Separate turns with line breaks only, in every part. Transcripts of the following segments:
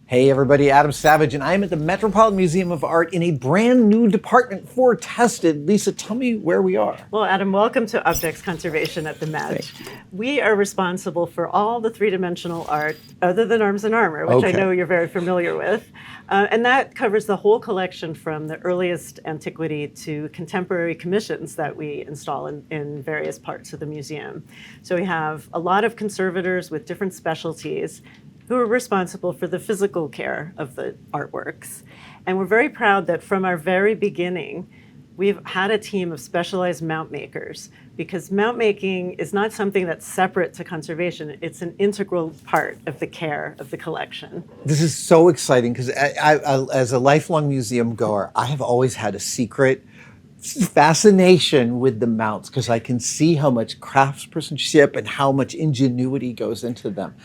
Hey everybody, Adam Savage, and I am at the Metropolitan Museum of Art in a brand new department for Tested. Lisa, tell me where we are.
Well, Adam, welcome to Objects Conservation at the Met. We are responsible for all the three-dimensional art other than Arms and Armor, which I know you're very familiar with. And that covers the whole collection from the earliest antiquity to contemporary commissions that we install in various parts of the museum. So we have a lot of conservators with different specialties who are responsible for the physical care of the artworks. And we're very proud that from our very beginning, we've had a team of specialized mount makers, because mount making is not something that's separate to conservation. It's an integral part of the care of the collection.
This is so exciting because as a lifelong museum goer, I have always had a secret fascination with the mounts because I can see how much craftspersonship and how much ingenuity goes into them.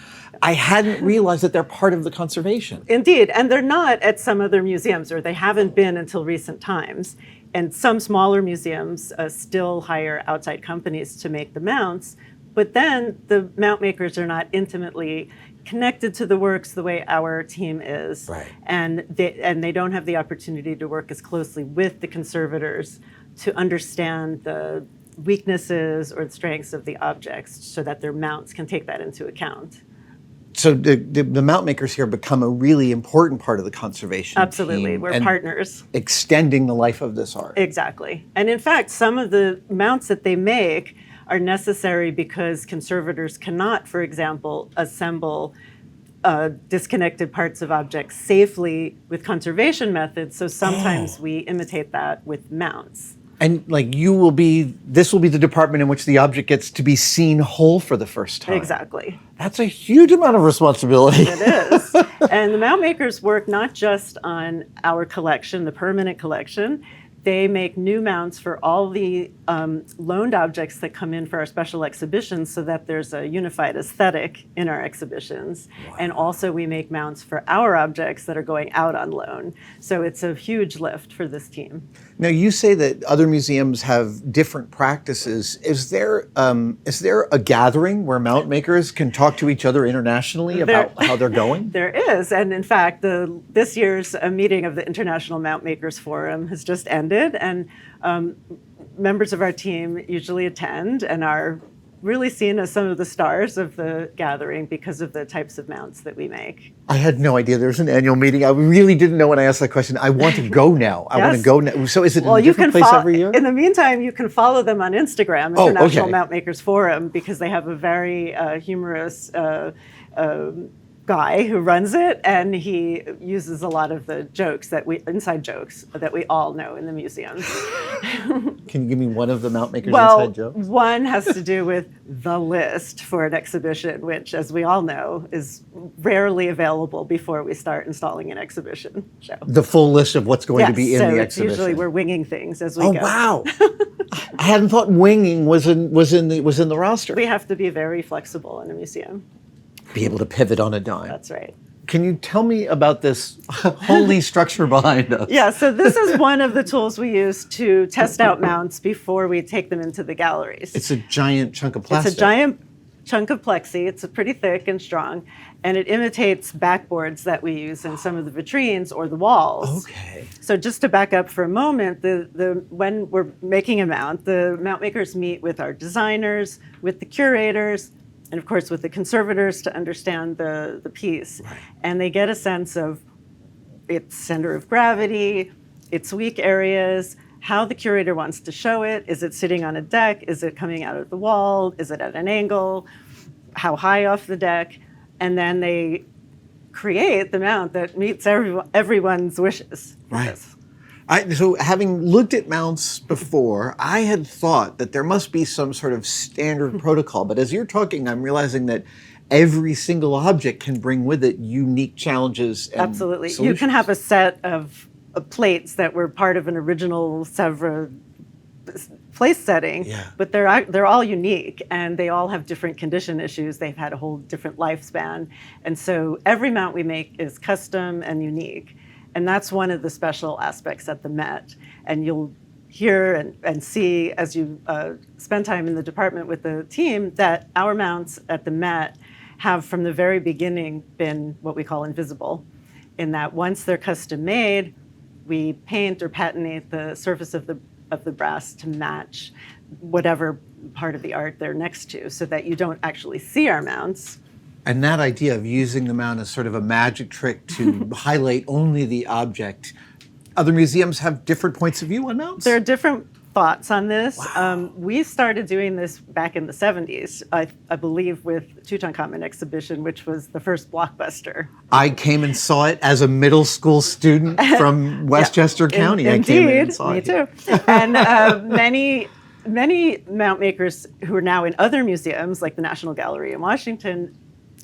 I hadn't realized that they're part of the conservation.
Indeed, and they're not at some other museums, or they haven't been until recent times. And some smaller museums still hire outside companies to make the mounts, but then the mount makers are not intimately connected to the works the way our team is.
Right.
And they don't have the opportunity to work as closely with the conservators to understand the weaknesses or the strengths of the objects so that their mounts can take that into account.
So the mount makers here become a really important part of the conservation
Absolutely,
team
we're
and
partners.
extending the life of this art.
Exactly. And in fact, some of the mounts that they make are necessary because conservators cannot, for example, assemble disconnected parts of objects safely with conservation methods. So sometimes we imitate that with mounts.
And like this will be the department in which the object gets to be seen whole for the first time.
Exactly.
That's a huge amount of responsibility.
It is. And the mount makers work not just on our collection, the permanent collection. They make new mounts for all the loaned objects that come in for our special exhibitions so that there's a unified aesthetic in our exhibitions. Wow. And also we make mounts for our objects that are going out on loan. So it's a huge lift for this team.
Now you say that other museums have different practices. Is there a gathering where mount makers can talk to each other internationally about how they're going?
There is. And in fact, this year's meeting of the International Mount Makers Forum has just ended. And members of our team usually attend and are really seen as some of the stars of the gathering because of the types of mounts that we make.
I had no idea there was an annual meeting. I really didn't know when I asked that question. I want to go now. I want to go now. So is it in a different place every year?
In the meantime, you can follow them on Instagram, International Mount Makers Forum, because they have a very humorous guy who runs it, and he uses a lot of the inside jokes that we all know in the museums.
Can you give me one of the mount makers' inside jokes?
One has to do with the list for an exhibition, which, as we all know, is rarely available before we start installing an exhibition show.
The full list of what's going to be in the exhibition.
So usually we're winging things as we go.
Oh wow! I hadn't thought winging was in the roster.
We have to be very flexible in a museum.
Be able to pivot on a dime.
That's right.
Can you tell me about this holy structure behind us?
Yeah, so this is one of the tools we use to test out mounts before we take them into the galleries.
It's a giant chunk of plastic.
It's a giant chunk of plexi. It's pretty thick and strong, and it imitates backboards that we use in some of the vitrines or the walls.
Okay.
So just to back up for a moment, when we're making a mount, the mount makers meet with our designers, with the curators, and of course with the conservators to understand the piece. Right. And they get a sense of its center of gravity, its weak areas, how the curator wants to show it. Is it sitting on a deck? Is it coming out of the wall? Is it at an angle? How high off the deck? And then they create the mount that meets everyone's wishes.
Right. So having looked at mounts before, I had thought that there must be some sort of standard protocol. But as you're talking, I'm realizing that every single object can bring with it unique challenges and
Absolutely.
solutions.
You can have a set of plates that were part of an original Sèvres place setting, but they're all unique, and they all have different condition issues. They've had a whole different lifespan. And so every mount we make is custom and unique. And that's one of the special aspects at the Met. And you'll hear and see as you spend time in the department with the team that our mounts at the Met have from the very beginning been what we call invisible. in that once they're custom made, we paint or patinate the surface of the brass to match whatever part of the art they're next to, so that you don't actually see our mounts.
And that idea of using the mount as sort of a magic trick to highlight only the object. Other museums have different points of view on mounts?
There are different thoughts on this.
Wow.
We started doing this back in the 70s, I believe, with Tutankhamun exhibition, which was the first blockbuster.
I came and saw it as a middle school student from Westchester County.
Indeed,
I came in and saw
me
it.
too. And many mount makers who are now in other museums, like the National Gallery in Washington,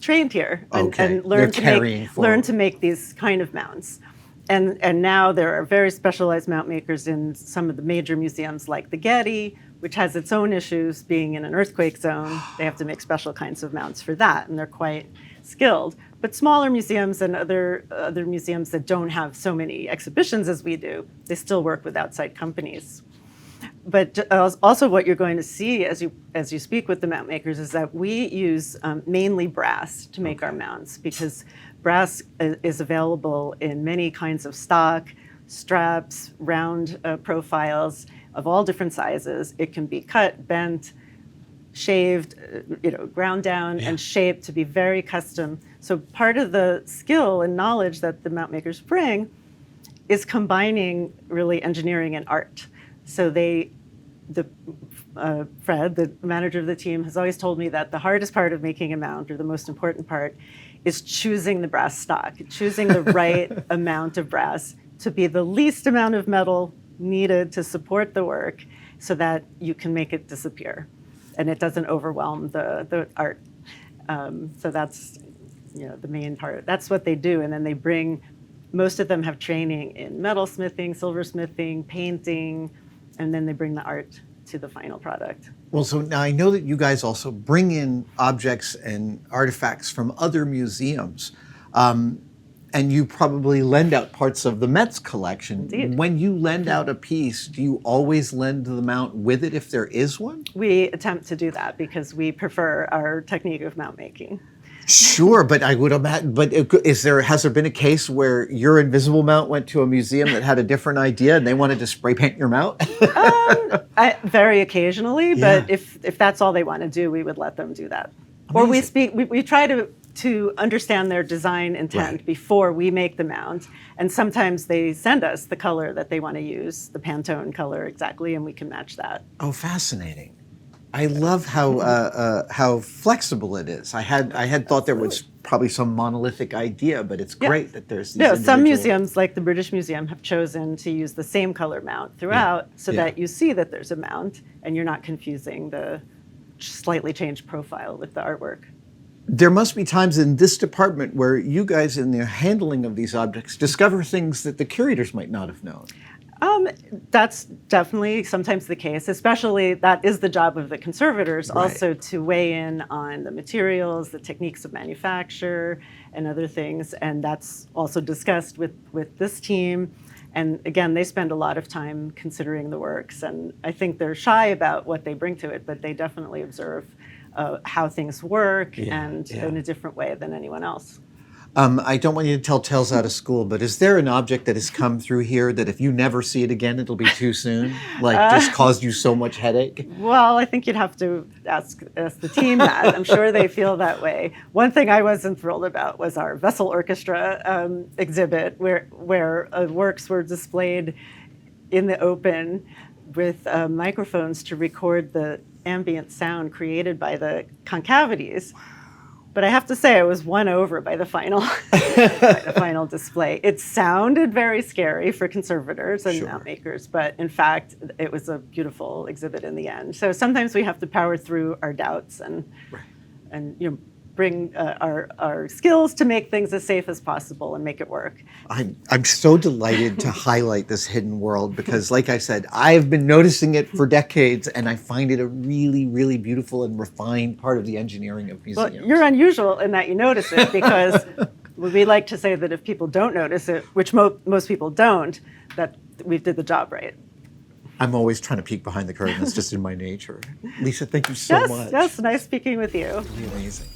trained here and learned to make these kind of mounts. And now there are very specialized mount makers in some of the major museums, like the Getty, which has its own issues being in an earthquake zone. They have to make special kinds of mounts for that, and they're quite skilled. But smaller museums and other museums that don't have so many exhibitions as we do, they still work with outside companies. But also what you're going to see as you speak with the mount makers is that we use mainly brass to make our mounts, because brass is available in many kinds of stock, straps, round profiles of all different sizes. It can be cut, bent, shaved, ground down and shaped to be very custom. So part of the skill and knowledge that the mount makers bring is combining really engineering and art. So Fred, the manager of the team, has always told me that the hardest part of making a mount, or the most important part, is choosing the brass stock, choosing the right amount of brass to be the least amount of metal needed to support the work, so that you can make it disappear and it doesn't overwhelm the art. So that's the main part. That's what they do. And then they bring, most of them have training in metalsmithing, silversmithing, painting, and then they bring the art to the final product.
Well, so now I know that you guys also bring in objects and artifacts from other museums, and you probably lend out parts of the Met's collection.
Indeed.
When you lend out a piece, do you always lend the mount with it if there is one?
We attempt to do that because we prefer our technique of mount making.
Sure, but I would imagine. But has there been a case where your invisible mount went to a museum that had a different idea and they wanted to spray paint your mount?
Very occasionally, but if that's all they want to do, we would let them do that. Amazing. Or we try to understand their design intent before we make the mount, and sometimes they send us the color that they want to use, the Pantone color exactly, and we can match that.
Oh, fascinating. I love how flexible it is. I had thought there was probably some monolithic idea, but it's great that there's these individual...
Some museums, like the British Museum, have chosen to use the same color mount throughout, so that you see that there's a mount and you're not confusing the slightly changed profile with the artwork.
There must be times in this department where you guys, in the handling of these objects, discover things that the curators might not have known.
That's definitely sometimes the case, especially that is the job of the conservators, also to weigh in on the materials, the techniques of manufacture, and other things. And that's also discussed with this team. And again, they spend a lot of time considering the works. And I think they're shy about what they bring to it, but they definitely observe how things work in a different way than anyone else.
I don't want you to tell tales out of school, but is there an object that has come through here that if you never see it again, it'll be too soon? Just caused you so much headache?
Well, I think you'd have to ask the team that. I'm sure they feel that way. One thing I wasn't thrilled about was our vessel orchestra exhibit, where works were displayed in the open with microphones to record the ambient sound created by the concavities. But I have to say, I was won over by the final display. It sounded very scary for conservators and mount makers, but in fact, it was a beautiful exhibit in the end. So sometimes we have to power through our doubts and bring our skills to make things as safe as possible and make it work.
I'm so delighted to highlight this hidden world because, like I said, I've been noticing it for decades, and I find it a really, really beautiful and refined part of the engineering of museums.
Well, you're unusual in that you notice it, because we like to say that if people don't notice it, which most people don't, that we did the job right.
I'm always trying to peek behind the curtain. That's just in my nature. Lisa, thank you so much.
Yes, nice speaking with you.
Really amazing.